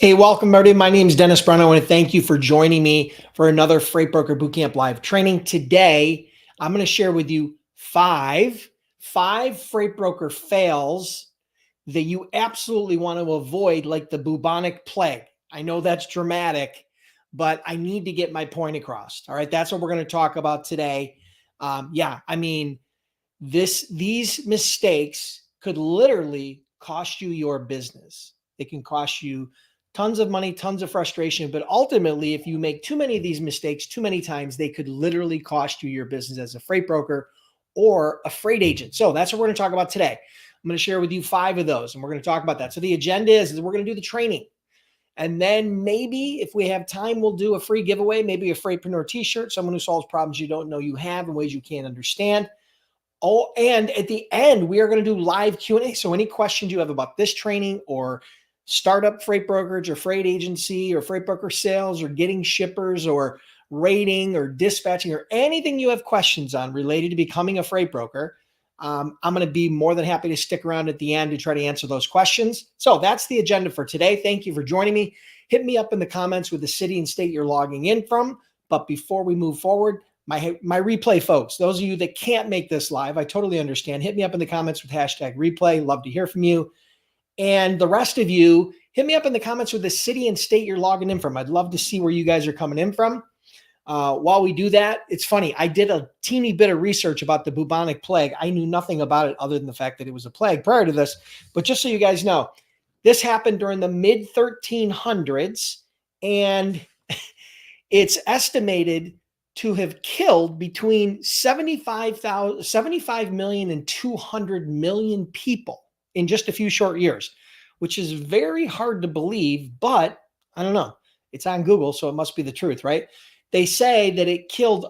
Hey, welcome everybody. My name is Dennis Brown. I want to thank you for joining me for another Freight Broker Bootcamp live training. Today, I'm going to share with you five freight broker fails that you absolutely want to avoid, like the bubonic plague. I know that's dramatic, but I need to get my point across. All right, that's what we're going to talk about today. These mistakes could literally cost you your business. It can cost you tons of money, tons of frustration, but ultimately, if you make too many of these mistakes too many times, they could literally cost you your business as a freight broker or a freight agent. So that's what we're going to talk about today. I'm going to share with you five of those, and we're going to talk about that. So the agenda is we're going to do the training. And then maybe if we have time, we'll do a free giveaway, maybe a Freightpreneur t-shirt, someone who solves problems you don't know you have in ways you can't understand. Oh, and at the end, we are going to do live Q&A. So any questions you have about this training or startup freight brokerage or freight agency or freight broker sales or getting shippers or rating or dispatching or anything you have questions on related to becoming a freight broker, I'm going to be more than happy to stick around at the end to try to answer those questions. So that's the agenda for today. Thank you for joining me. Hit me up in the comments with the city and state you're logging in from. But before we move forward, my replay folks, those of you that can't make this live, I totally understand. Hit me up in the comments with hashtag replay. Love to hear from you. And the rest of you, hit me up in the comments with the city and state you're logging in from. I'd love to see where you guys are coming in from. While we do that, it's funny. I did a teeny bit of research about the bubonic plague. I knew nothing about it other than the fact that it was a plague prior to this. But just so you guys know, this happened during the mid 1300s, and it's estimated to have killed between 75 million and 200 million people in just a few short years, which is very hard to believe, but I don't know. It's on Google, so it must be the truth, right? They say that it killed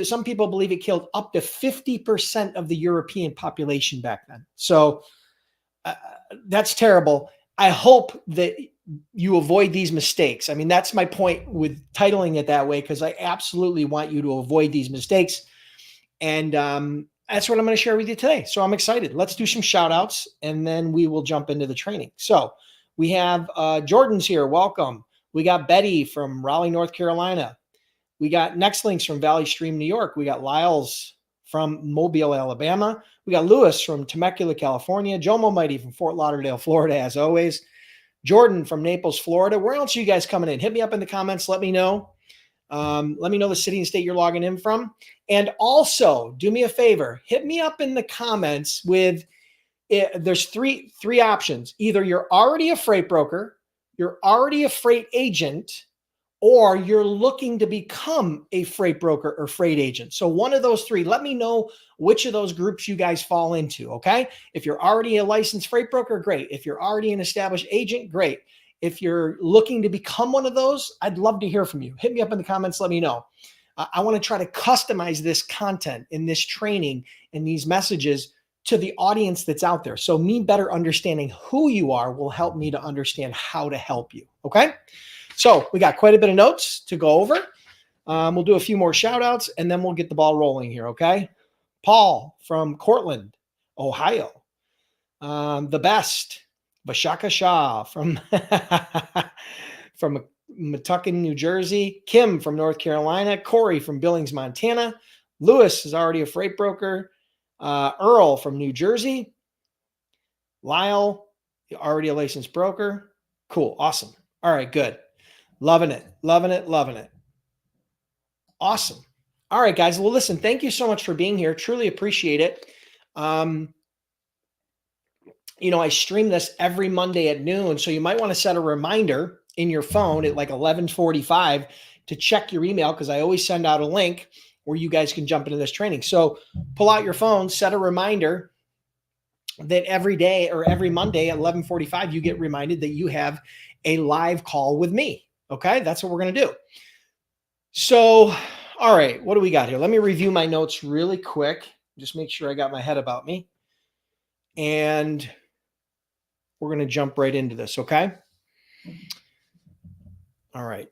some people believe it killed up to 50% of the European population back then. So that's terrible. I hope that you avoid these mistakes. I mean, that's my point with titling it that way, because I absolutely want you to avoid these mistakes. And that's what I'm going to share with you today. So I'm excited. Let's do some shout outs and then we will jump into the training. So we have Jordan's here. Welcome. We got Betty from Raleigh, North Carolina. We got Next Links from Valley Stream, New York. We got Lyles from Mobile, Alabama. We got Lewis from Temecula, California. Jomo Mighty from Fort Lauderdale, Florida, as always. Jordan from Naples, Florida. Where else are you guys coming in? Hit me up in the comments. Let me know. Let me know the city and state you're logging in from. And also, do me a favor. Hit me up in the comments with, there's three options. Either you're already a freight broker, you're already a freight agent, or you're looking to become a freight broker or freight agent. So one of those three, let me know which of those groups you guys fall into, okay? If you're already a licensed freight broker, great. If you're already an established agent, great. If you're looking to become one of those, I'd love to hear from you. Hit me up in the comments, let me know. I want to try to customize this content in this training and these messages to the audience that's out there. So me better understanding who you are will help me to understand how to help you, okay? So we got quite a bit of notes to go over. We'll do a few more shout outs and then we'll get the ball rolling here, okay? Paul from Cortland, Ohio. The best, Bashaka Shah from, from Metuchen, New Jersey. Kim from North Carolina. Corey from Billings, Montana. Lewis is already a freight broker. Earl from New Jersey. Lyle, already a licensed broker. Cool, awesome. All right, good. Loving it, loving it, loving it. Awesome. All right, guys. Well, listen, thank you so much for being here. Truly appreciate it. I stream this every Monday at noon, so you might want to set a reminder in your phone at like 11:45 to check your email, because I always send out a link where you guys can jump into this training. So pull out your phone, set a reminder that every day or every Monday at 11:45, you get reminded that you have a live call with me. Okay, that's what we're going to do. So, all right, what do we got here? Let me review my notes really quick. Just make sure I got my head about me. And we're going to jump right into this, okay? All right.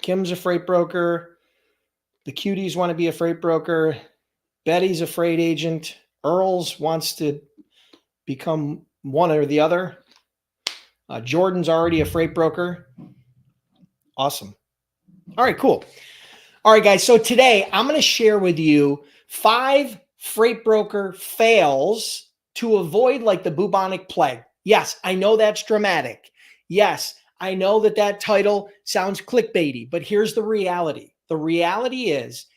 Kim's a freight broker. The cuties want to be a freight broker. Betty's a freight agent. Earls wants to become one or the other. Jordan's already a freight broker. Awesome. All right, cool. All right, guys. So today I'm going to share with you 5 freight broker fails to avoid like the bubonic plague. Yes, I know that's dramatic. Yes, I know that that title sounds clickbaity, but here's the reality. The reality is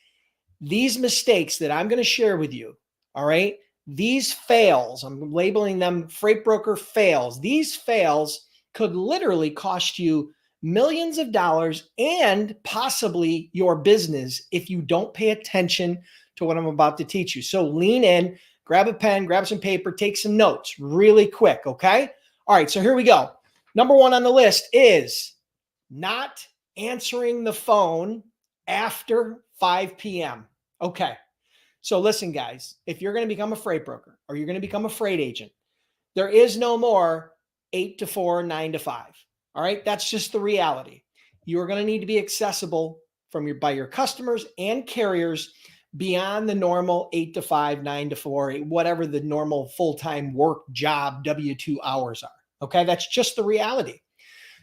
these mistakes that I'm going to share with you, all right, these fails, I'm labeling them freight broker fails. These fails could literally cost you millions of dollars and possibly your business if you don't pay attention to what I'm about to teach you. So lean in, grab a pen, grab some paper, take some notes really quick, okay? All right, so here we go. Number 1 on the list is not answering the phone after 5 p.m. Okay. So listen, guys, if you're going to become a freight broker or you're going to become a freight agent, there is no more 8 to 4, 9 to 5. All right. That's just the reality. You're going to need to be accessible by your customers and carriers beyond the normal 8 to 5, 9 to 4, whatever the normal full-time work job W-2 hours are. Okay. That's just the reality.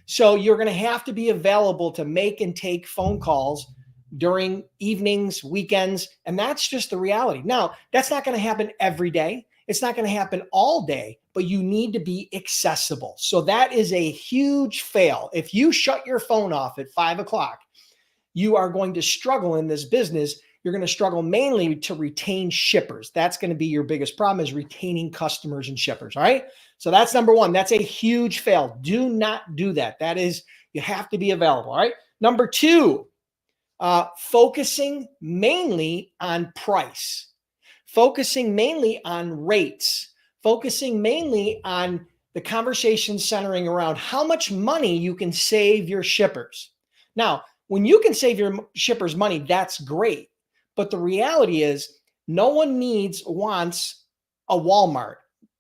So you're going to have to be available to make and take phone calls during evenings, weekends, and that's just the reality. Now, that's not going to happen every day. It's not going to happen all day, but you need to be accessible. So that is a huge fail. If you shut your phone off at 5 o'clock, you are going to struggle in this business. You're going to struggle mainly to retain shippers. That's going to be your biggest problem, is retaining customers and shippers. All right. So that's number 1. That's a huge fail. Do not do that. That is, you have to be available. All right. Number 2, focusing mainly on price, focusing mainly on rates, focusing mainly on the conversation centering around how much money you can save your shippers. Now, when you can save your shippers money, that's great. But the reality is no one wants a Walmart.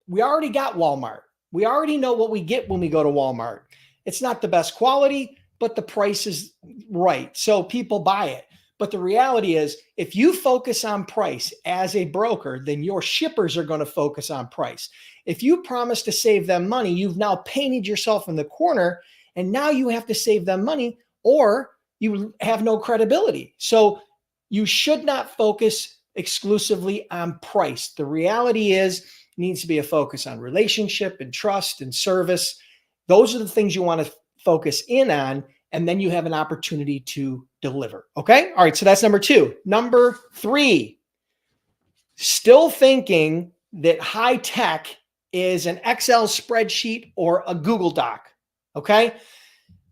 We already got Walmart. We already know what we get when we go to Walmart. It's not the best quality, but the price is right. So people buy it. But the reality is, if you focus on price as a broker, then your shippers are going to focus on price. If you promise to save them money, you've now painted yourself in the corner, and now you have to save them money or you have no credibility. So you should not focus exclusively on price. The reality is, needs to be a focus on relationship and trust and service. Those are the things you want to focus in on, and then you have an opportunity to deliver. Okay. All right. So that's number 2. Number 3, still thinking that high tech is an Excel spreadsheet or a Google Doc. Okay.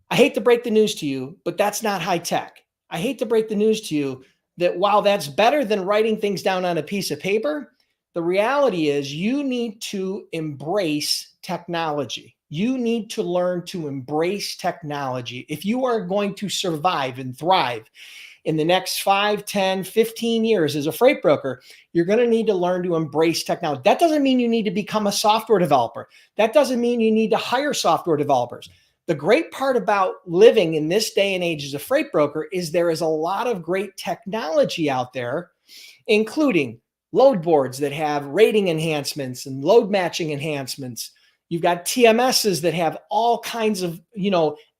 I hate to break the news to you, but that's not high tech. I hate to break the news to you that while that's better than writing things down on a piece of paper, the reality is you need to embrace technology. You need to learn to embrace technology. If you are going to survive and thrive in the next 5, 10, 15 years as a freight broker, you're going to need to learn to embrace technology. That doesn't mean you need to become a software developer. That doesn't mean you need to hire software developers. The great part about living in this day and age as a freight broker is there is a lot of great technology out there, including load boards that have rating enhancements and load matching enhancements. You've got TMSs that have all kinds of,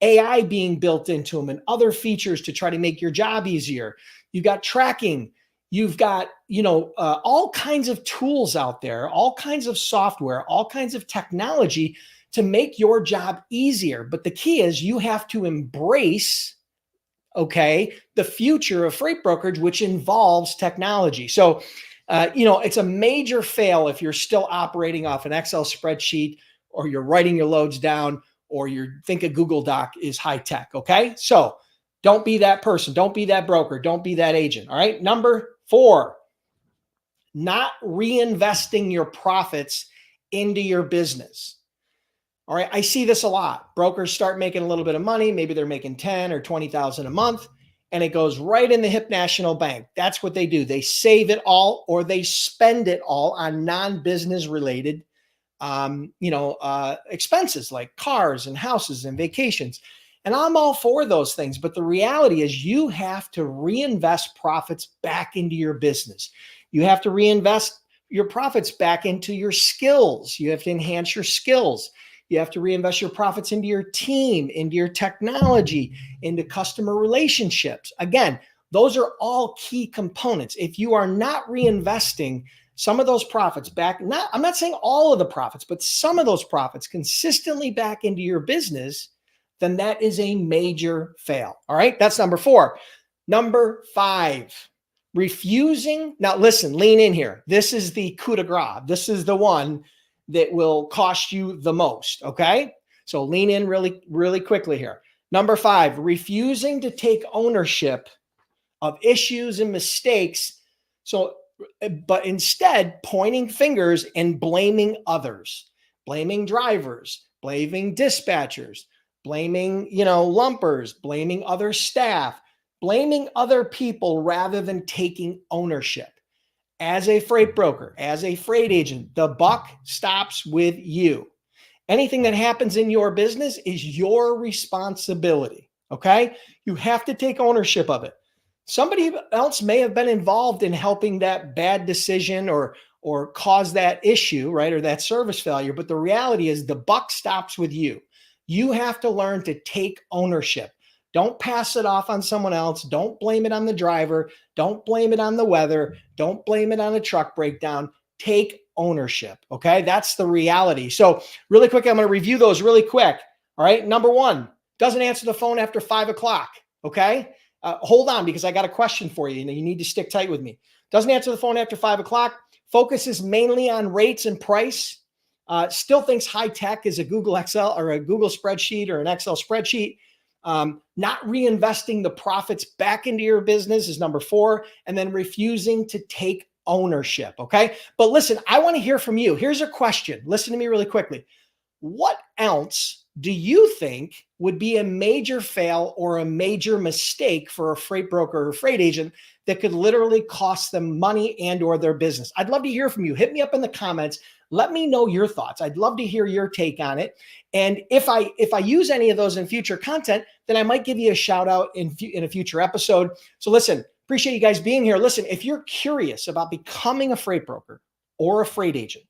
AI being built into them and other features to try to make your job easier. You've got tracking. You've got, all kinds of tools out there, all kinds of software, all kinds of technology to make your job easier. But the key is you have to embrace, the future of freight brokerage, which involves technology. So, it's a major fail if you're still operating off an Excel spreadsheet, or you're writing your loads down, or you think a Google Doc is high tech. Okay. So don't be that person. Don't be that broker. Don't be that agent. All right. Number 4, not reinvesting your profits into your business. All right. I see this a lot. Brokers start making a little bit of money. Maybe they're making 10 or 20,000 a month, and it goes right in the Hip National Bank. That's what they do. They save it all, or they spend it all on non-business related expenses like cars and houses and vacations. And I'm all for those things. But the reality is you have to reinvest profits back into your business. You have to reinvest your profits back into your skills. You have to enhance your skills. You have to reinvest your profits into your team, into your technology, into customer relationships. Again, those are all key components. If you are not reinvesting some of those profits back, I'm not saying all of the profits, but some of those profits consistently back into your business, then that is a major fail. All right, that's number 4. Number 5, refusing. Now listen, lean in here. This is the coup de grace. This is the one that will cost you the most. Okay, so lean in really, really quickly here. Number 5, refusing to take ownership of issues and mistakes. But instead pointing fingers and blaming others, blaming drivers, blaming dispatchers, blaming, lumpers, blaming other staff, blaming other people rather than taking ownership. As a freight broker, as a freight agent, the buck stops with you. Anything that happens in your business is your responsibility. Okay? You have to take ownership of it. Somebody else may have been involved in helping that bad decision or cause that issue, right? Or that service failure. But the reality is the buck stops with you. You have to learn to take ownership. Don't pass it off on someone else. Don't blame it on the driver. Don't blame it on the weather. Don't blame it on a truck breakdown. Take ownership. Okay. That's the reality. So really quick, I'm going to review those really quick. All right. Number 1, doesn't answer the phone after 5 o'clock. Okay. Hold on, because I got a question for you. You need to stick tight with me. Doesn't answer the phone after 5 o'clock. Focuses mainly on rates and price. Still thinks high tech is a Google Excel or a Google spreadsheet or an Excel spreadsheet. Not reinvesting the profits back into your business is number 4. And then refusing to take ownership. Okay. But listen, I want to hear from you. Here's a question. Listen to me really quickly. What else do you think would be a major fail or a major mistake for a freight broker or freight agent that could literally cost them money and or their business? I'd love to hear from you. Hit me up in the comments. Let me know your thoughts. I'd love to hear your take on it. And if I use any of those in future content, then I might give you a shout out in a future episode. So listen, appreciate you guys being here. Listen, if you're curious about becoming a freight broker or a freight agent,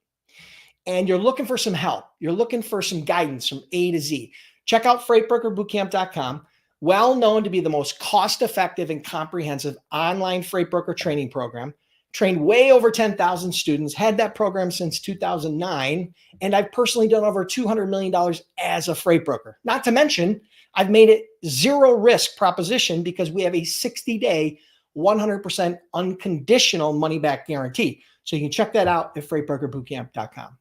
and you're looking for some help, you're looking for some guidance from A to Z, check out freightbrokerbootcamp.com. Well known to be the most cost-effective and comprehensive online freight broker training program. Trained way over 10,000 students, had that program since 2009, and I've personally done over $200 million as a freight broker. Not to mention, I've made it zero risk proposition because we have a 60-day, 100% unconditional money-back guarantee. So you can check that out at freightbrokerbootcamp.com.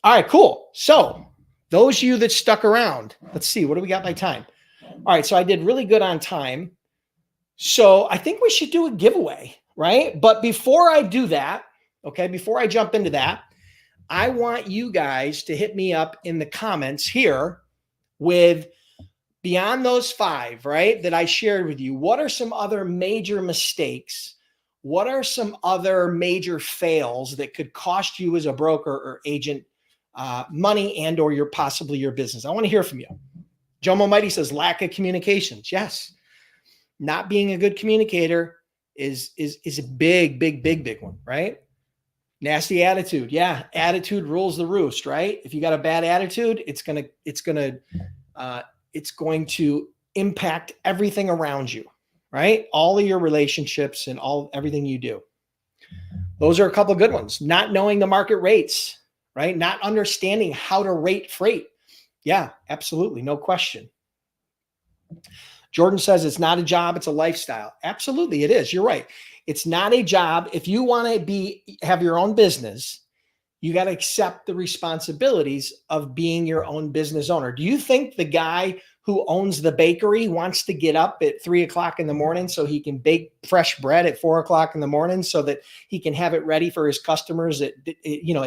All right, cool. So those of you that stuck around, let's see, what do we got by time? All right, so I did really good on time. So I think we should do a giveaway, right? But before I do that, okay, before I jump into that, I want you guys to hit me up in the comments here with, beyond those 5, right, that I shared with you, what are some other major mistakes? What are some other major fails that could cost you as a broker or agent money and or possibly your business? I want to hear from you. Jomo Mighty says lack of communications. Yes. Not being a good communicator is a big one, right? Nasty attitude. Yeah. Attitude rules the roost, right? If you got a bad attitude, it's going to impact everything around you, right? All of your relationships and everything you do. Those are a couple of good ones. Not knowing the market rates, right? Not understanding how to rate freight. Yeah, absolutely. No question. Jordan says it's not a job, it's a lifestyle. Absolutely, it is. You're right. It's not a job. If you want to have your own business, you got to accept the responsibilities of being your own business owner. Do you think the guy who owns the bakery wants to get up at 3 o'clock in the morning so he can bake fresh bread at 4 o'clock in the morning so that he can have it ready for his customers at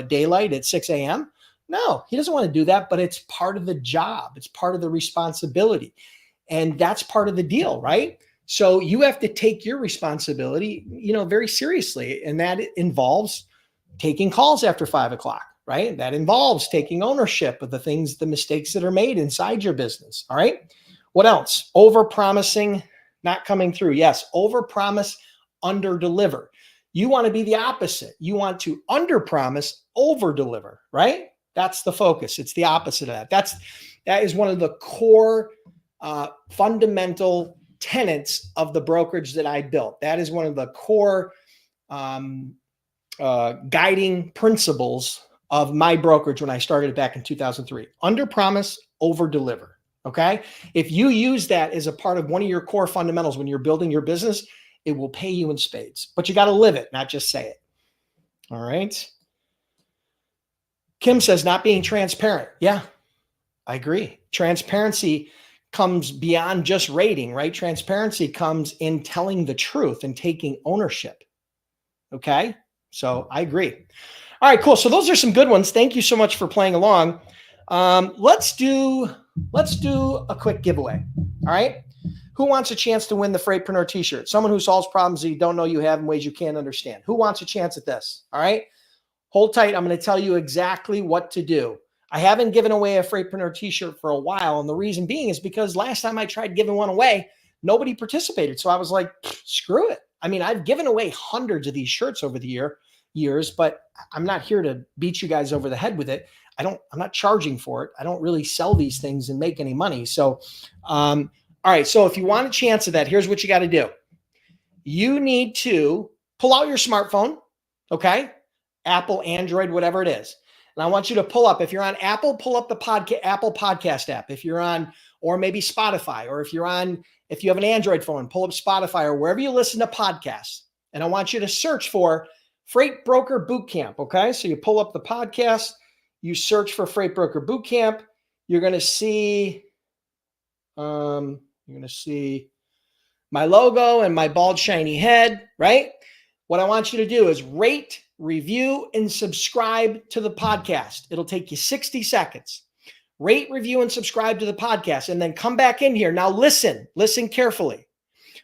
daylight at 6 a.m.? No, he doesn't want to do that, but it's part of the job. It's part of the responsibility. And that's part of the deal, right? So you have to take your responsibility, very seriously. And that involves taking calls after 5 o'clock, right? That involves taking ownership of the mistakes that are made inside your business. All right. What else? Over-promising, not coming through. Yes. Over-promise, under-deliver. You want to be the opposite. You want to under-promise, over-deliver, right? That's the focus. It's the opposite of that. That is one of the core fundamental tenets of the brokerage that I built. That is one of the core guiding principles of my brokerage when I started it back in 2003. Under promise, over deliver. Okay. If you use that as a part of one of your core fundamentals when you're building your business, it will pay you in spades, but you got to live it, not just say it. All right. Kim says not being transparent. Yeah, I agree. Transparency comes beyond just rating, right? Transparency comes in telling the truth and taking ownership. Okay. So I agree. All right, cool. So those are some good ones. Thank you so much for playing along. Let's do a quick giveaway. All right. Who wants a chance to win the Freightpreneur t-shirt? Someone who solves problems that you don't know you have in ways you can't understand. Who wants a chance at this? All right. Hold tight. I'm going to tell you exactly what to do. I haven't given away a Freightpreneur t-shirt for a while. And the reason being is because last time I tried giving one away, nobody participated. So I was like, screw it. I mean, I've given away hundreds of these shirts over the years, but I'm not here to beat you guys over the head with it. I'm not charging for it. I don't really sell these things and make any money. So, all right. So if you want a chance of that, here's what you got to do. You need to pull out your smartphone. Okay. Apple, Android, whatever it is. And I want you to pull up, if you're on Apple, pull up the Apple podcast app. If you're on, or maybe Spotify, or if you have an Android phone, pull up Spotify or wherever you listen to podcasts. And I want you to search for Freight Broker Bootcamp. Okay. So you pull up the podcast, you search for Freight Broker Bootcamp. You're going to see, my logo and my bald, shiny head, right? What I want you to do is rate, review, and subscribe to the podcast. It'll take you 60 seconds. Rate, review, and subscribe to the podcast, and then come back in here. Now listen carefully.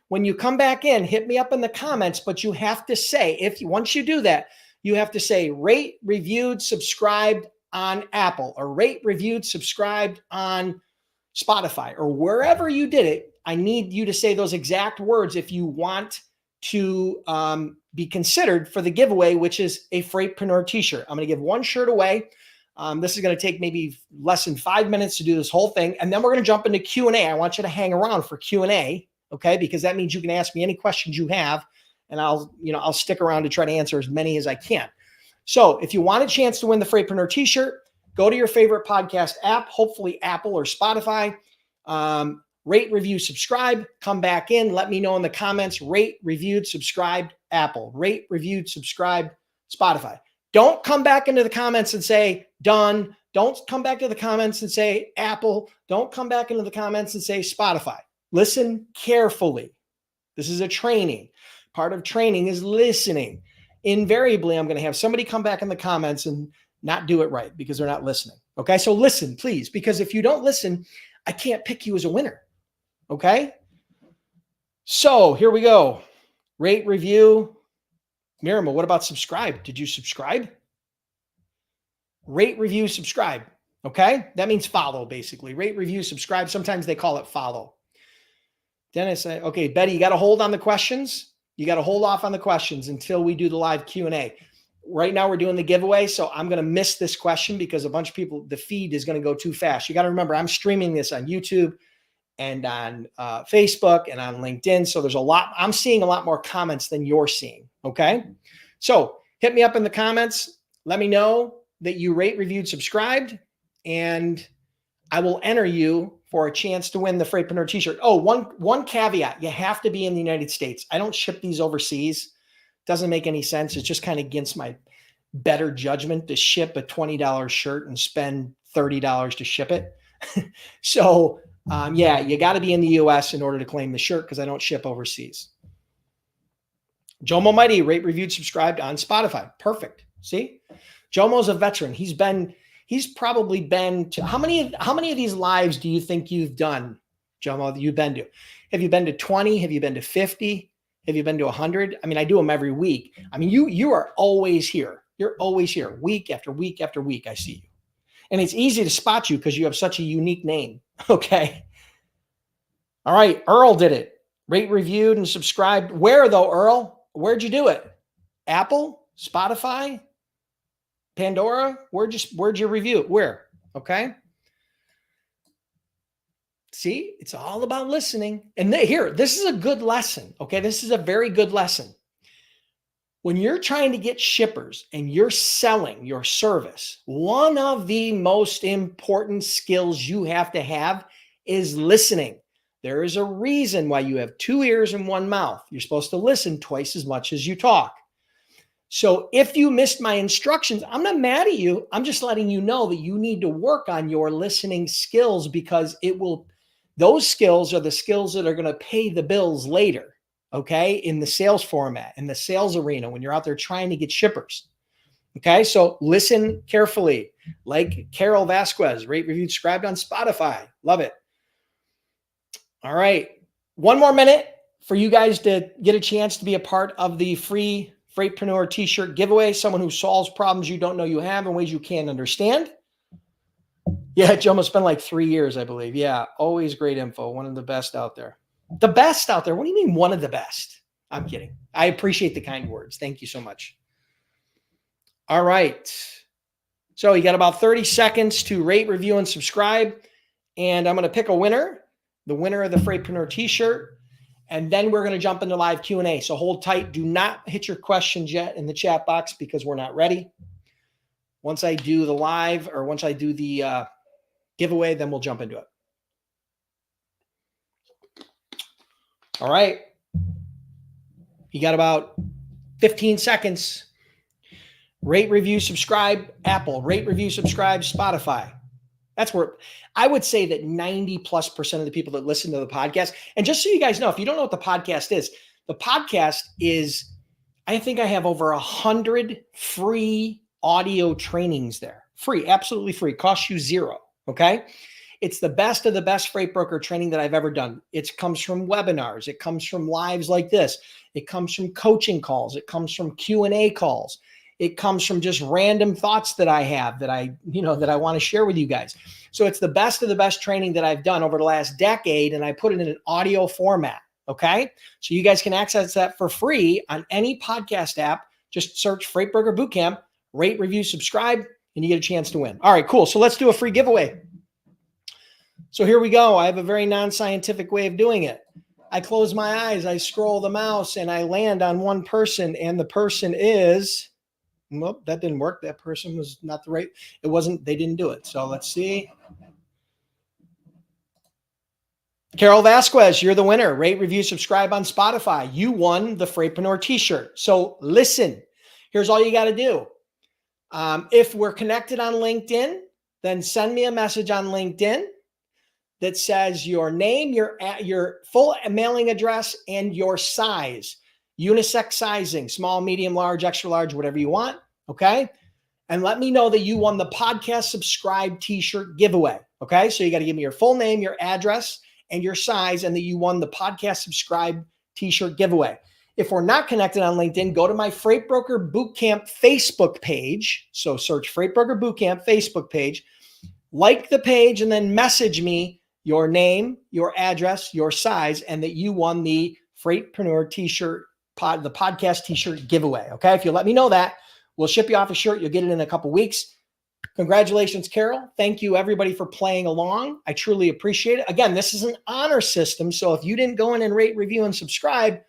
When you come back in, hit me up in the comments, but you have to say, once you do that, you have to say rate, reviewed, subscribed on Apple, or rate, reviewed, subscribed on Spotify, or wherever you did it. I need you to say those exact words if you want to be considered for the giveaway, which is a Freightpreneur t-shirt. I'm going to give one shirt away. This is going to take maybe less than 5 minutes to do this whole thing. And then we're going to jump into Q&A. I want you to hang around for Q&A. Okay. Because that means you can ask me any questions you have, and I'll stick around to try to answer as many as I can. So if you want a chance to win the Freightpreneur t-shirt, go to your favorite podcast app, hopefully Apple or Spotify. Rate, review, subscribe, come back in. Let me know in the comments, rate, reviewed, subscribed, Apple, rate, reviewed, subscribed, Spotify. Don't come back into the comments and say done. Don't come back to the comments and say Apple. Don't come back into the comments and say Spotify. Listen carefully. This is a training. Part of training is listening. Invariably, I'm going to have somebody come back in the comments and not do it right because they're not listening. Okay. So listen, please, because if you don't listen, I can't pick you as a winner. Okay. So here we go. Rate, review. Miriam, what about subscribe? Did you subscribe? Rate, review, subscribe. Okay. That means follow, basically. Rate, review, subscribe. Sometimes they call it follow. Dennis, okay, Betty, you got to hold on the questions. You got to hold off on the questions until we do the live Q&A. Right now we're doing the giveaway. So I'm going to miss this question because a bunch of people, the feed is going to go too fast. You got to remember, I'm streaming this on YouTube and on Facebook and on LinkedIn. So there's I'm seeing a lot more comments than you're seeing. Okay. So hit me up in the comments. Let me know that you rate, reviewed, subscribed, and I will enter you for a chance to win the Freightpreneur t-shirt. Oh, one caveat. You have to be in the United States. I don't ship these overseas. Doesn't make any sense. It's just kind of against my better judgment to ship a $20 shirt and spend $30 to ship it. So yeah, you got to be in the US in order to claim the shirt because I don't ship overseas. Jomo Mighty, rate, reviewed, subscribed on Spotify. Perfect. See, Jomo's a veteran. He's probably been to how many of these lives do you think you've done, Jomo, that you've been to? Have you been to 20? Have you been to 50? Have you been to 100? I mean, I do them every week. I mean, you are always here. You're always here, week after week after week. I see you. And it's easy to spot you because you have such a unique name. Okay. All right. Earl did it. Rate, reviewed, and subscribed. Where though, Earl? Where'd you do it? Apple? Spotify? Pandora, where'd you review? Where? Okay. See, it's all about listening. And here, this is a good lesson. Okay. This is a very good lesson. When you're trying to get shippers and you're selling your service, one of the most important skills you have to have is listening. There is a reason why you have 2 ears and 1 mouth. You're supposed to listen twice as much as you talk. So if you missed my instructions, I'm not mad at you. I'm just letting you know that you need to work on your listening skills, because those skills are the skills that are going to pay the bills later. Okay. In the sales format, in the sales arena, when you're out there trying to get shippers. Okay. So listen carefully, like Carol Vasquez, rate, review, subscribed on Spotify. Love it. All right. 1 more minute for you guys to get a chance to be a part of the free Freightpreneur t-shirt giveaway. Someone who solves problems you don't know you have in ways you can't understand. Yeah, Joe, it's been like 3 years, I believe. Yeah, always great info. One of the best out there. The best out there? What do you mean one of the best? I'm kidding. I appreciate the kind words. Thank you so much. All right. So you got about 30 seconds to rate, review, and subscribe. And I'm going to pick a winner, the winner of the Freightpreneur t-shirt. And then we're going to jump into live Q&A. So hold tight. Do not hit your questions yet in the chat box because we're not ready. Once I do the live, or once I do the giveaway, then we'll jump into it. All right. You got about 15 seconds. Rate, review, subscribe, Apple. Rate, review, subscribe, Spotify. That's where I would say that 90+% of the people that listen to the podcast, and just so you guys know, if you don't know what the podcast is, I think I have over 100 free audio trainings there. Free, absolutely free, costs you zero. Okay. It's the best of the best freight broker training that I've ever done. It comes from webinars. It comes from lives like this. It comes from coaching calls. It comes from Q&A calls. It comes from just random thoughts that I have that I want to share with you guys. So it's the best of the best training that I've done over the last decade, and I put it in an audio format. Okay. So you guys can access that for free on any podcast app. Just search Freight Broker Bootcamp, rate, review, subscribe, and you get a chance to win. All right, cool. So let's do a free giveaway. So here we go. I have a very non-scientific way of doing it. I close my eyes, I scroll the mouse, and I land on one person, and the person is, nope, that didn't work. That person was not the right, they didn't do it. So let's see. Carol Vasquez, you're the winner. Rate, review, subscribe on Spotify. You won the Freightpreneur t-shirt. So listen, here's all you got to do. If we're connected on LinkedIn, then send me a message on LinkedIn that says your name, your full mailing address, and your size, unisex sizing, small, medium, large, extra large, whatever you want. Okay. And let me know that you won the podcast subscribe t-shirt giveaway. Okay. So you got to give me your full name, your address, and your size, and that you won the podcast subscribe t-shirt giveaway. If we're not connected on LinkedIn, go to my Freight Broker Bootcamp Facebook page. So search Freight Broker Bootcamp Facebook page, like the page, and then message me your name, your address, your size, and that you won the Freightpreneur t-shirt, the podcast t-shirt giveaway. Okay. If you let me know that, we'll ship you off a shirt. You'll get it in a couple weeks. Congratulations, Carol. Thank you, everybody, for playing along. I truly appreciate it. Again, this is an honor system. So if you didn't go in and rate, review, and subscribe,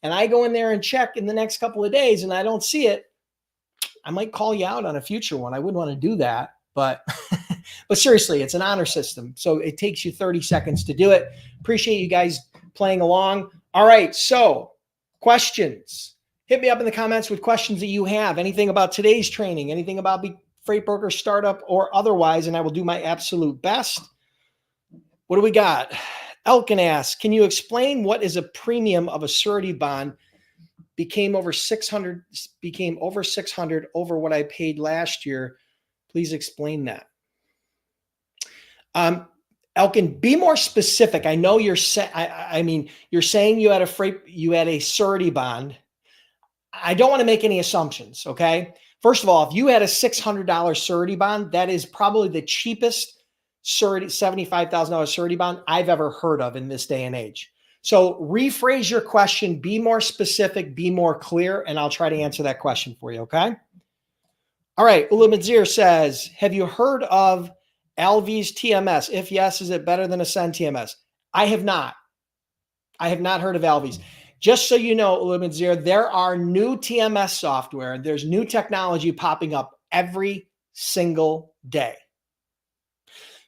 and I go in there and check in the next couple of days and I don't see it, I might call you out on a future one. I wouldn't want to do that, but seriously, it's an honor system. So it takes you 30 seconds to do it. Appreciate you guys playing along. All right. So questions, hit me up in the comments with questions that you have, anything about today's training, anything about freight broker startup or otherwise, and I will do my absolute best. What do we got? Elkin asks, can you explain what is a premium of a surety bond became over 600 over what I paid last year? Please explain that. Elkin, be more specific. I know you're you're saying you had a surety bond. I don't want to make any assumptions. Okay. First of all, if you had a $600 surety bond, that is probably the cheapest $75,000 surety bond I've ever heard of in this day and age. So rephrase your question, be more specific, be more clear, and I'll try to answer that question for you. Okay. All right. Ulumadzir says, have you heard of Alvy's TMS? If yes, is it better than Ascend TMS? I have not. I have not heard of Alvy's. Just so you know, Ulumadzir, there are new TMS software. There's new technology popping up every single day.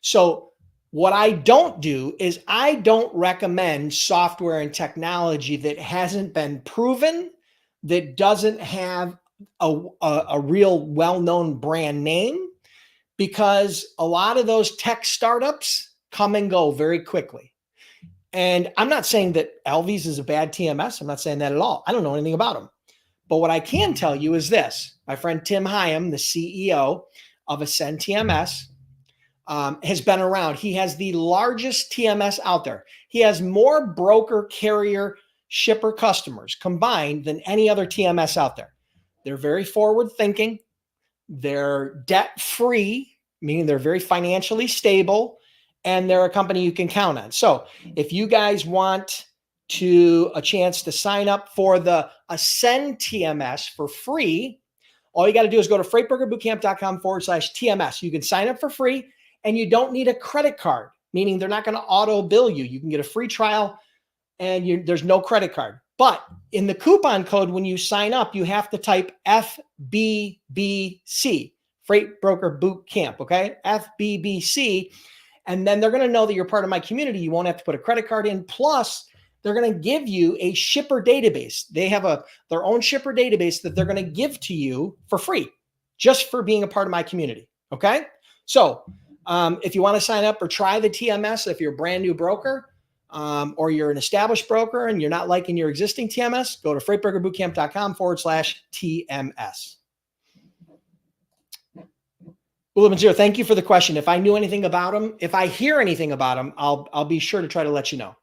So what I don't do is I don't recommend software and technology that hasn't been proven, that doesn't have a real well-known brand name, because a lot of those tech startups come and go very quickly. And I'm not saying that Alvy's is a bad TMS. I'm not saying that at all. I don't know anything about them. But what I can tell you is this. My friend Tim Hyam, the CEO of Ascend TMS, has been around. He has the largest TMS out there. He has more broker, carrier, shipper customers combined than any other TMS out there. They're very forward thinking. They're debt free, meaning they're very financially stable, and they're a company you can count on. So if you guys want a chance to sign up for the Ascend TMS for free, all you got to do is go to freightbrokerbootcamp.com/TMS. You can sign up for free, and you don't need a credit card, meaning they're not going to auto bill you. You can get a free trial, and there's no credit card. But in the coupon code, when you sign up, you have to type FBBC, Freight Broker Boot Camp, okay? FBBC. And then they're going to know that you're part of my community. You won't have to put a credit card in. Plus, they're going to give you a shipper database. They have their own shipper database that they're going to give to you for free, just for being a part of my community, okay? So if you want to sign up or try the TMS, if you're a brand new broker, or you're an established broker and you're not liking your existing TMS, go to freightbrokerbootcamp.com/TMS. Ulumadzir, thank you for the question. If I knew anything about them, if I hear anything about them, I'll be sure to try to let you know.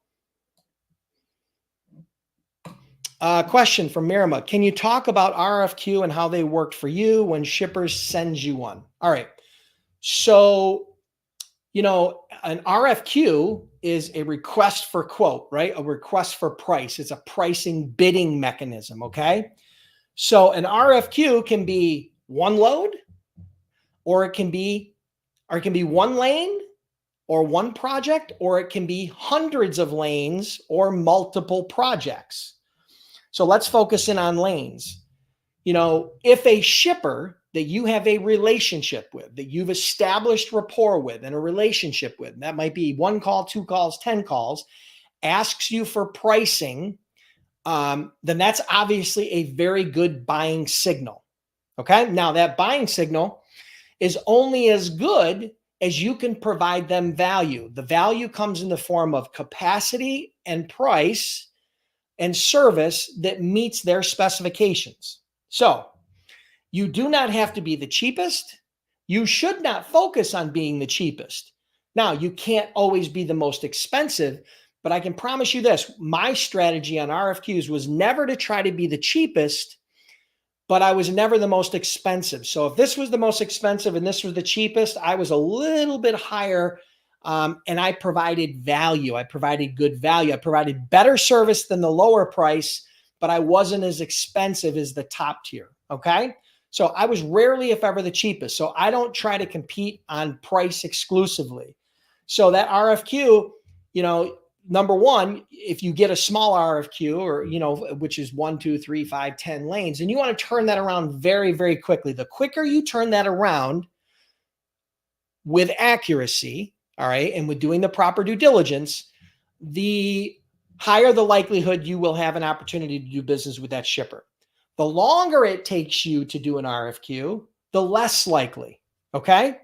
Question from Mirama. Can you talk about RFQ and how they worked for you when shippers send you one? All right. So, an RFQ is a request for quote, right? A request for price. It's a pricing bidding mechanism, okay? So an RFQ can be one load, or it can be one lane or one project, or it can be hundreds of lanes or multiple projects. So let's focus in on lanes. If a shipper that you have a relationship with, that you've established rapport with and a relationship with, that might be 1 call, 2 calls, 10 calls, asks you for pricing, then that's obviously a very good buying signal. Okay. Now that buying signal is only as good as you can provide them value. The value comes in the form of capacity and price and service that meets their specifications. So you do not have to be the cheapest. You should not focus on being the cheapest. Now, you can't always be the most expensive, but I can promise you this. My strategy on RFQs was never to try to be the cheapest, but I was never the most expensive. So if this was the most expensive and this was the cheapest, I was a little bit higher, and I provided value. I provided good value. I provided better service than the lower price, but I wasn't as expensive as the top tier, okay? So I was rarely, if ever, the cheapest. So I don't try to compete on price exclusively. So that RFQ, number one, if you get a small RFQ or, which is 1, 2, 3, 5, 10 lanes, and you want to turn that around very, very quickly. The quicker you turn that around with accuracy, all right, and with doing the proper due diligence, the higher the likelihood you will have an opportunity to do business with that shipper. The longer it takes you to do an RFQ, the less likely, okay?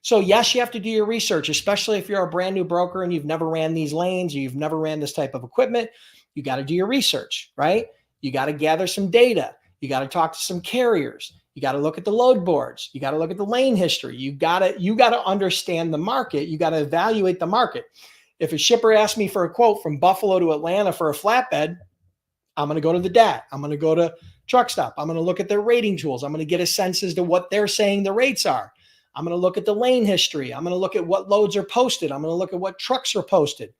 So yes, you have to do your research, especially if you're a brand new broker and you've never ran these lanes or you've never ran this type of equipment. You got to do your research, right? You got to gather some data. You got to talk to some carriers. You got to look at the load boards. You got to look at the lane history. You got to understand the market. You got to evaluate the market. If a shipper asks me for a quote from Buffalo to Atlanta for a flatbed, I'm going to go to the DAT. I'm going to go to Truck Stop. I'm going to look at their rating tools. I'm going to get a sense as to what they're saying the rates are. I'm going to look at the lane history. I'm going to look at what loads are posted. I'm going to look at what trucks are posted.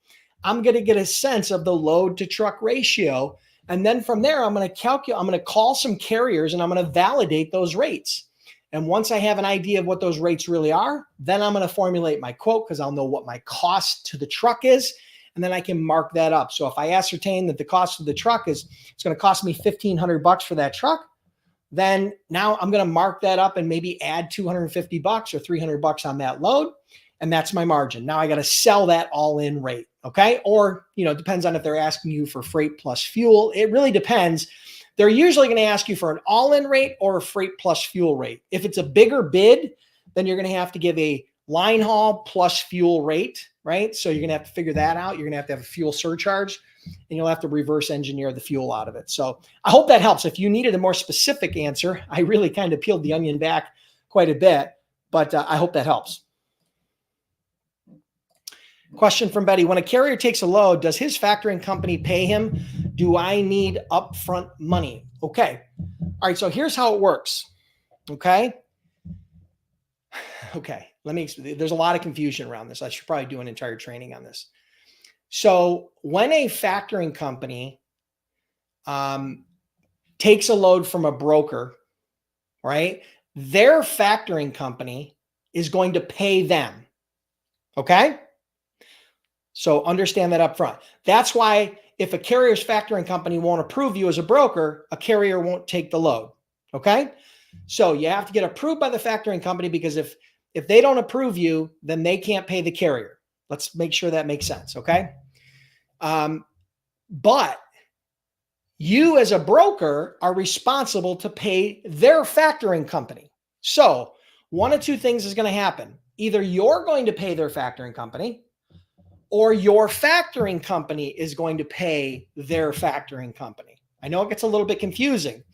I'm going to get a sense of the load to truck ratio. And then from there, I'm going to call some carriers and I'm going to validate those rates. And once I have an idea of what those rates really are, then I'm going to formulate my quote because I'll know what my cost to the truck is. And then I can mark that up. So if I ascertain that the cost of the truck is, it's going to cost me $1,500 for that truck, then now I'm going to mark that up and maybe add $250 or $300 on that load. And that's my margin. Now I got to sell that all in rate. Okay. Or, it depends on if they're asking you for freight plus fuel. It really depends. They're usually going to ask you for an all-in rate or a freight plus fuel rate. If it's a bigger bid, then you're going to have to give a line haul plus fuel rate, right? So you're going to have to figure that out. You're going to have a fuel surcharge, and you'll have to reverse engineer the fuel out of it. So I hope that helps. If you needed a more specific answer, I really kind of peeled the onion back quite a bit, but I hope that helps. Question from Betty. When a carrier takes a load, does his factoring company pay him? Do I need upfront money? Okay. All right. So here's how it works. Okay. Let me explain. There's a lot of confusion around this. I should probably do an entire training on this. So when a factoring company takes a load from a broker, right, their factoring company is going to pay them. Okay. So understand that up front. That's why if a carrier's factoring company won't approve you as a broker, a carrier won't take the load. Okay. So you have to get approved by the factoring company, because if they don't approve you, then they can't pay the carrier. Let's make sure that makes sense. Okay. But you as a broker are responsible to pay their factoring company. So one of two things is going to happen. Either you're going to pay their factoring company, or your factoring company is going to pay their factoring company. I know it gets a little bit confusing,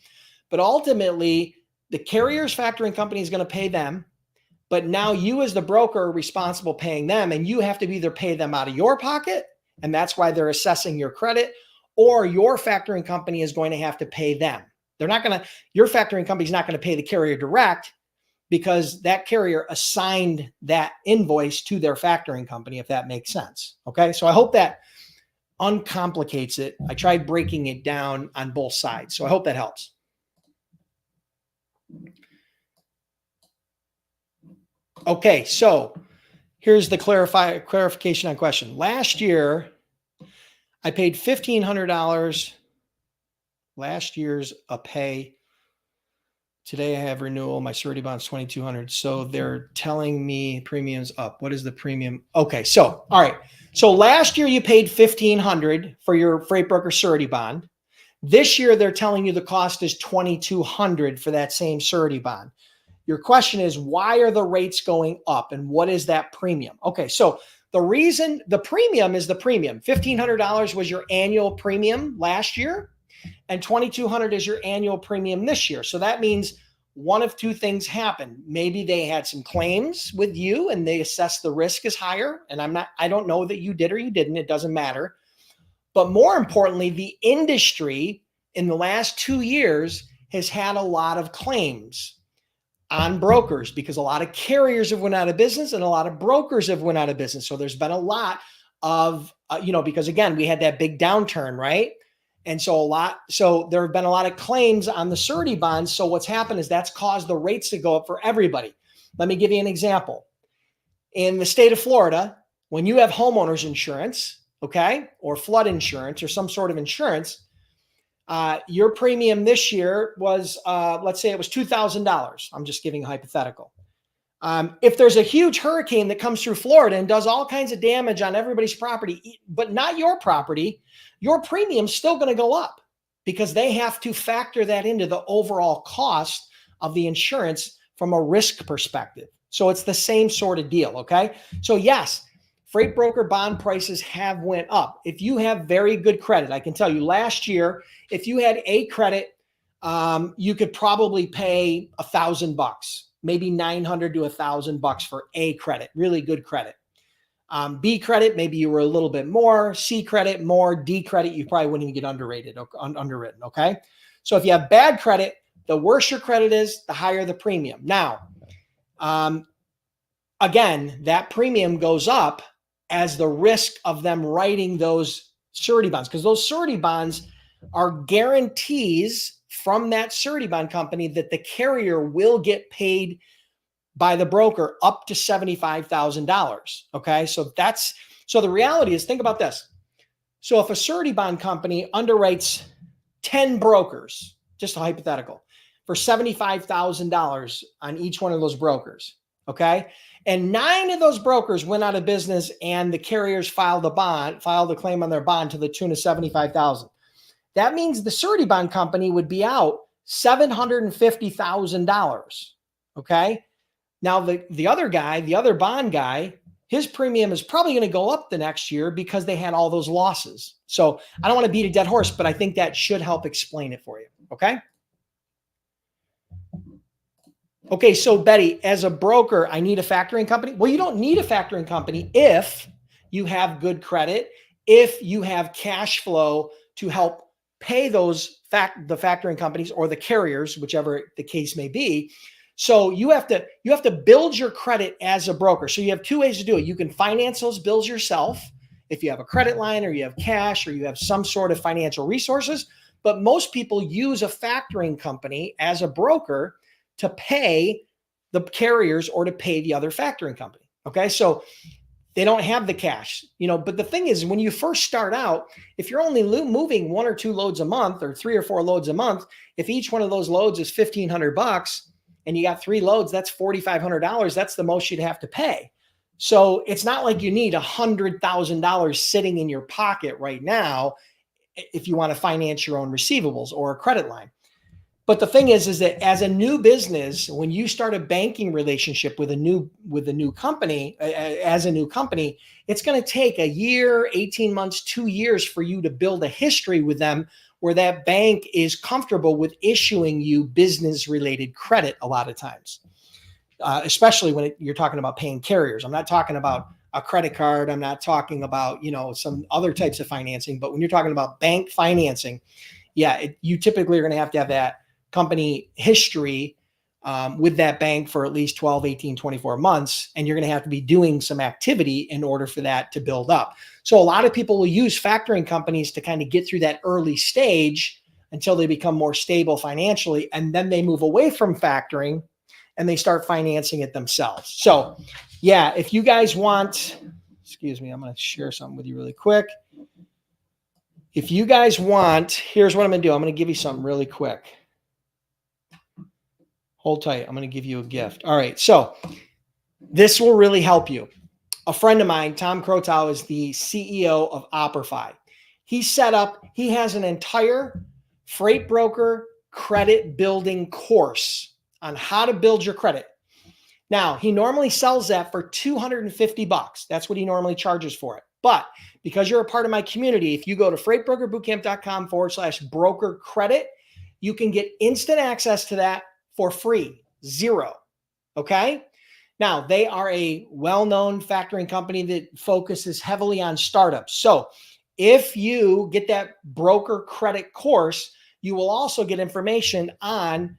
but ultimately the carrier's factoring company is going to pay them, but now you as the broker are responsible paying them, and you have to either pay them out of your pocket, and that's why they're assessing your credit, or your factoring company is going to have to pay them. Your factoring company is not going to pay the carrier direct, because that carrier assigned that invoice to their factoring company, if that makes sense. Okay. So I hope that uncomplicates it. I tried breaking it down on both sides. So I hope that helps. Okay. So here's the clarification on question. Last year, I paid $1,500. Last year's a pay. Today I have renewal. My surety bond's $2,200. So they're telling me premiums up. What is the premium? Okay. So, all right. So last year you paid $1,500 for your freight broker surety bond. This year they're telling you the cost is $2,200 for that same surety bond. Your question is, why are the rates going up, and what is that premium? Okay. So the reason the premium is the premium. $1,500 was your annual premium last year, and $2,200 is your annual premium this year. So that means one of two things happened. Maybe they had some claims with you and they assessed the risk is higher. And I don't know that you did or you didn't. It doesn't matter. But more importantly, the industry in the last 2 years has had a lot of claims on brokers, because a lot of carriers have went out of business and a lot of brokers have went out of business. So there's been a lot of, because again, we had that big downturn, right? And so there have been a lot of claims on the surety bonds. So what's happened is that's caused the rates to go up for everybody. Let me give you an example. In the state of Florida, when you have homeowners insurance, okay, or flood insurance or some sort of insurance, your premium this year was, let's say it was $2,000. I'm just giving a hypothetical. If there's a huge hurricane that comes through Florida and does all kinds of damage on everybody's property, but not your property, your premium's still going to go up, because they have to factor that into the overall cost of the insurance from a risk perspective. So it's the same sort of deal. Okay. So yes, freight broker bond prices have went up. If you have very good credit, I can tell you last year, if you had A credit, you could probably pay $1,000, maybe $900 to $1,000 for A credit, really good credit. B credit, maybe you were a little bit more. C credit, more. D credit, you probably wouldn't even get underwritten. Okay. So if you have bad credit, the worse your credit is, the higher the premium. Now, again, that premium goes up as the risk of them writing those surety bonds, because those surety bonds are guarantees from that surety bond company that the carrier will get paid by the broker up to $75,000. Okay. So the reality is, think about this. So if a surety bond company underwrites 10 brokers, just a hypothetical, for $75,000 on each one of those brokers. Okay. And 9 of those brokers went out of business and the carriers filed a claim on their bond to the tune of $75,000. That means the surety bond company would be out $750,000. Okay. Now the other bond guy, his premium is probably going to go up the next year because they had all those losses. So I don't want to beat a dead horse, but I think that should help explain it for you. Okay. Okay. So Betty, as a broker, I need a factoring company. Well, you don't need a factoring company if you have good credit, if you have cash flow to help pay the factoring companies or the carriers, whichever the case may be. So you have to build your credit as a broker. So you have 2 ways to do it. You can finance those bills yourself if you have a credit line or you have cash or you have some sort of financial resources. But most people use a factoring company as a broker to pay the carriers or to pay the other factoring company. Okay. So they don't have the cash, but the thing is, when you first start out, if you're only moving 1 or 2 loads a month or 3 or 4 loads a month, if each one of those loads is $1,500 and you got 3 loads, that's $4,500. That's the most you'd have to pay. So it's not like you need $100,000 sitting in your pocket right now if you want to finance your own receivables or a credit line. But the thing is that as a new business, when you start a banking relationship with a new company, as a new company, it's going to take a year, 18 months, 2 years for you to build a history with them where that bank is comfortable with issuing you business related credit a lot of times, especially when you're talking about paying carriers. I'm not talking about a credit card. I'm not talking about, some other types of financing, but when you're talking about bank financing, you typically are going to have that company history with that bank for at least 12, 18, 24 months. And you're going to have to be doing some activity in order for that to build up. So a lot of people will use factoring companies to kind of get through that early stage until they become more stable financially. And then they move away from factoring and they start financing it themselves. So if you guys want, excuse me, I'm going to share something with you really quick. If you guys want, here's what I'm going to do. I'm going to give you something really quick. Hold tight. I'm going to give you a gift. All right. So this will really help you. A friend of mine, Tom Krotow, is the CEO of Operify. He has an entire freight broker credit building course on how to build your credit. Now, he normally sells that for $250. That's what he normally charges for it. But because you're a part of my community, if you go to freightbrokerbootcamp.com/broker credit, you can get instant access to that for free, 0. Okay. Now they are a well-known factoring company that focuses heavily on startups. So if you get that broker credit course, you will also get information on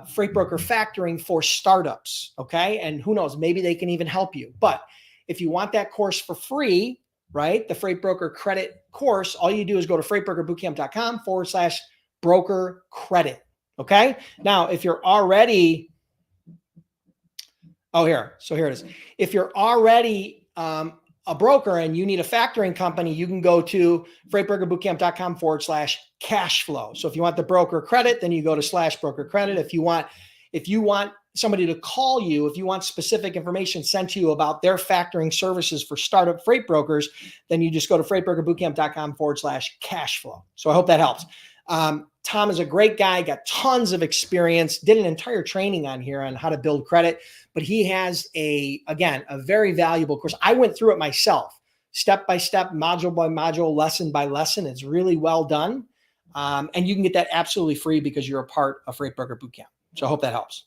freight broker factoring for startups. Okay. And who knows, maybe they can even help you. But if you want that course for free, right, the freight broker credit course, all you do is go to freightbrokerbootcamp.com/broker credit. Okay. Now, if you're already, here it is. If you're already a broker and you need a factoring company, you can go to freightbrokerbootcamp.com/cash flow. So if you want the broker credit, then you go to /broker credit. If you want somebody to call you, if you want specific information sent to you about their factoring services for startup freight brokers, then you just go to freightbrokerbootcamp.com/cash flow. So I hope that helps. Tom is a great guy, got tons of experience, did an entire training on here on how to build credit, but he has a very valuable course. I went through it myself, step by step, module by module, lesson by lesson. It's really well done. And you can get that absolutely free because you're a part of Freight Broker Bootcamp. So I hope that helps.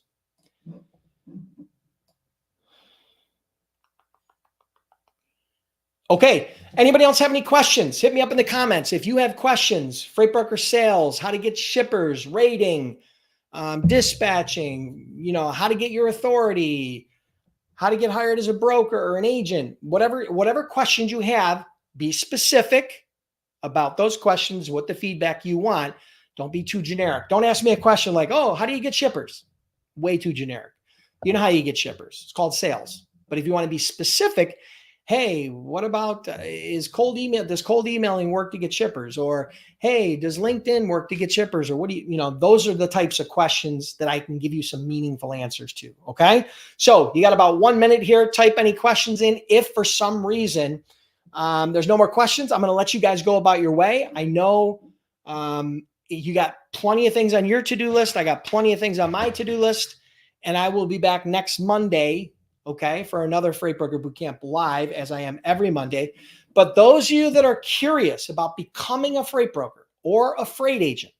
Okay. Anybody else have any questions? Hit me up in the comments. If you have questions, freight broker sales, how to get shippers, rating, dispatching, how to get your authority, how to get hired as a broker or an agent, whatever questions you have, be specific about those questions, what the feedback you want. Don't be too generic. Don't ask me a question like, oh, how do you get shippers? Way too generic. You know how you get shippers. It's called sales. But if you want to be specific, hey, what about does cold emailing work to get shippers? Or hey, does LinkedIn work to get shippers? Or what do those are the types of questions that I can give you some meaningful answers to. Okay. So you got about 1 minute here. Type any questions in. If for some reason there's no more questions, I'm going to let you guys go about your way. I know you got plenty of things on your to-do list. I got plenty of things on my to-do list. And I will be back next Monday, okay, for another Freight Broker Bootcamp live, as I am every Monday. But those of you that are curious about becoming a freight broker or a freight agent,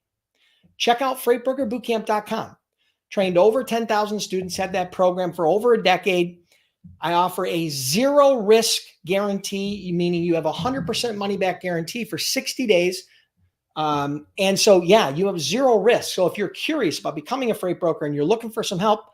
check out freightbrokerbootcamp.com. Trained over 10,000 students, had that program for over a decade. I offer a zero risk guarantee, meaning you have 100% money back guarantee for 60 days. And so, yeah, you have zero risk. So if you're curious about becoming a freight broker and you're looking for some help,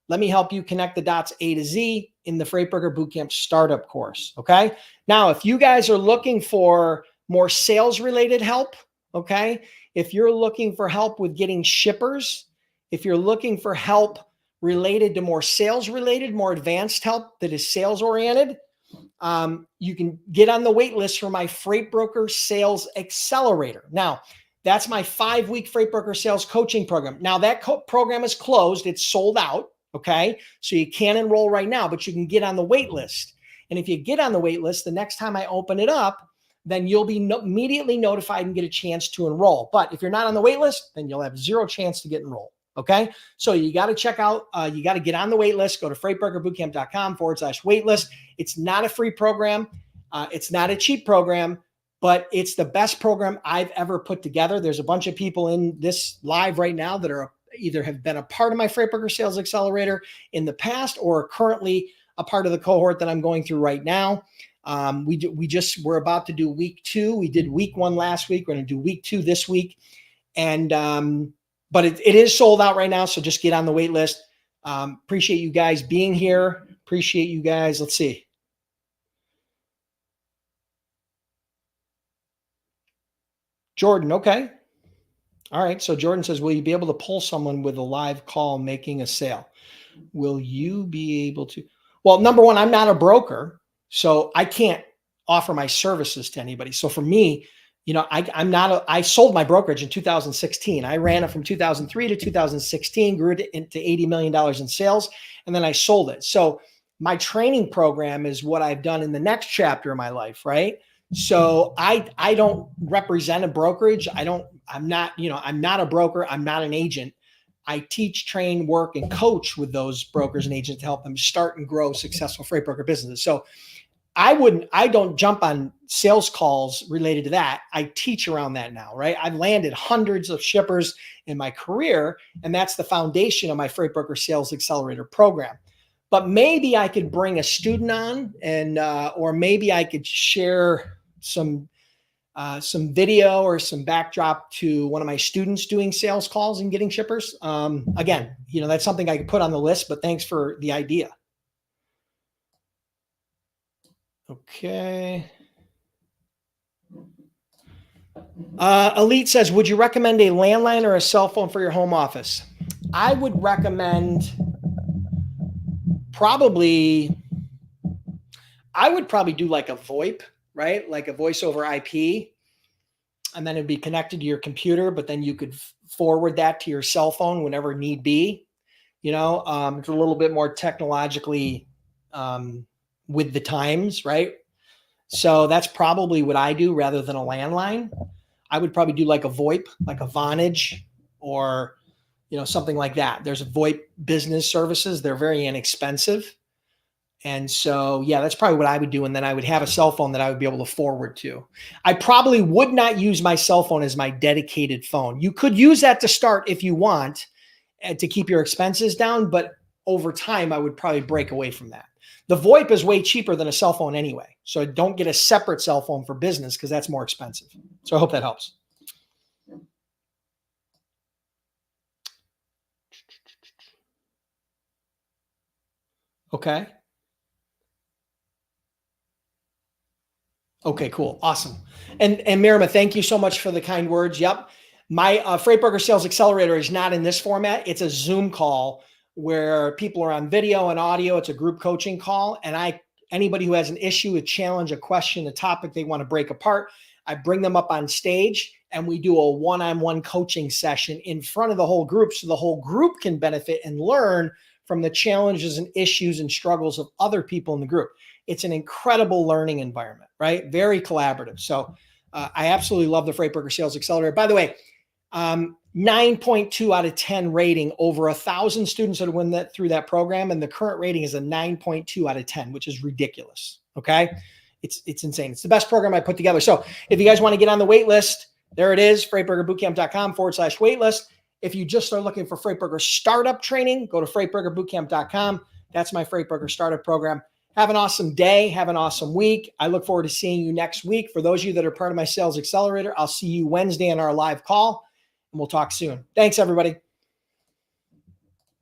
let me help you connect the dots A to Z in the Freight Broker Bootcamp startup course. Okay. Now, if you guys are looking for more sales related help, okay, if you're looking for help with getting shippers, if you're looking for help related to more sales related, more advanced help that is sales oriented, you can get on the wait list for my Freight Broker Sales Accelerator. Now, that's my 5-week Freight Broker Sales Coaching program. Now, that program is closed. It's sold out. Okay. So you can't enroll right now, but you can get on the wait list. And if you get on the wait list, the next time I open it up, then you'll be immediately notified and get a chance to enroll. But if you're not on the wait list, then you'll have zero chance to get enrolled. Okay. So you got to check out, you got to get on the wait list. Go to freightbrokerbootcamp.com/waitlist. It's not a free program. It's not a cheap program, but it's the best program I've ever put together. There's a bunch of people in this live right now that are either have been a part of my Freight Broker Sales Accelerator in the past or are currently a part of the cohort that I'm going through right now. We're about to do week 2. We did week 1 last week. We're going to do week 2 this week. And, but it is sold out right now. So just get on the wait list. Appreciate you guys being here. Appreciate you guys. Let's see. Jordan. Okay. All right. So Jordan says, will you be able to pull someone with a live call making a sale? Will you be able to? Well, number one, I'm not a broker, so I can't offer my services to anybody. So for me, I sold my brokerage in 2016. I ran it from 2003 to 2016, grew it into $80 million in sales, and then I sold it. So my training program is what I've done in the next chapter of my life, right? So I don't represent a brokerage. I'm not a broker. I'm not an agent. I teach, train, work, and coach with those brokers and agents to help them start and grow successful freight broker businesses. So I don't jump on sales calls related to that. I teach around that now, right? I've landed hundreds of shippers in my career, and that's the foundation of my Freight Broker Sales Accelerator program. But maybe I could bring a student on, and or maybe I could share some video or some backdrop to one of my students doing sales calls and getting shippers. Again, that's something I could put on the list, but thanks for the idea. Okay. Elite says, would you recommend a landline or a cell phone for your home office? I would probably do like a VoIP, right? Like a voice over IP, and then it'd be connected to your computer, but then you could forward that to your cell phone whenever need be. It's a little bit more technologically with the times, right? So that's probably what I do rather than a landline. I would probably do like a VoIP, like a Vonage, or something like that. There's VoIP business services. They're very inexpensive. And so, yeah, that's probably what I would do. And then I would have a cell phone that I would be able to forward to. I probably would not use my cell phone as my dedicated phone. You could use that to start if you want to keep your expenses down. But over time, I would probably break away from that. The VoIP is way cheaper than a cell phone anyway. So don't get a separate cell phone for business because that's more expensive. So I hope that helps. Okay. Okay, cool. Awesome. And Mirama, thank you so much for the kind words. Yep. My Freight Broker Sales Accelerator is not in this format. It's a Zoom call where people are on video and audio. It's a group coaching call. And anybody who has an issue, a challenge, a question, a topic they want to break apart, I bring them up on stage and we do a one-on-one coaching session in front of the whole group so the whole group can benefit and learn from the challenges and issues and struggles of other people in the group. It's an incredible learning environment, right? Very collaborative. So I absolutely love the Freight Broker Sales Accelerator. By the way, 9.2 out of 10 rating, over 1,000 students that went through that program. And the current rating is a 9.2 out of 10, which is ridiculous. Okay. It's insane. It's the best program I put together. So if you guys want to get on the wait list, there it is, freightbrokerbootcamp.com/waitlist. If you just are looking for Freight Broker startup training, go to freightbrokerbootcamp.com. That's my Freight Broker startup program. Have an awesome day. Have an awesome week. I look forward to seeing you next week. For those of you that are part of my Sales Accelerator, I'll see you Wednesday on our live call, and we'll talk soon. Thanks, everybody.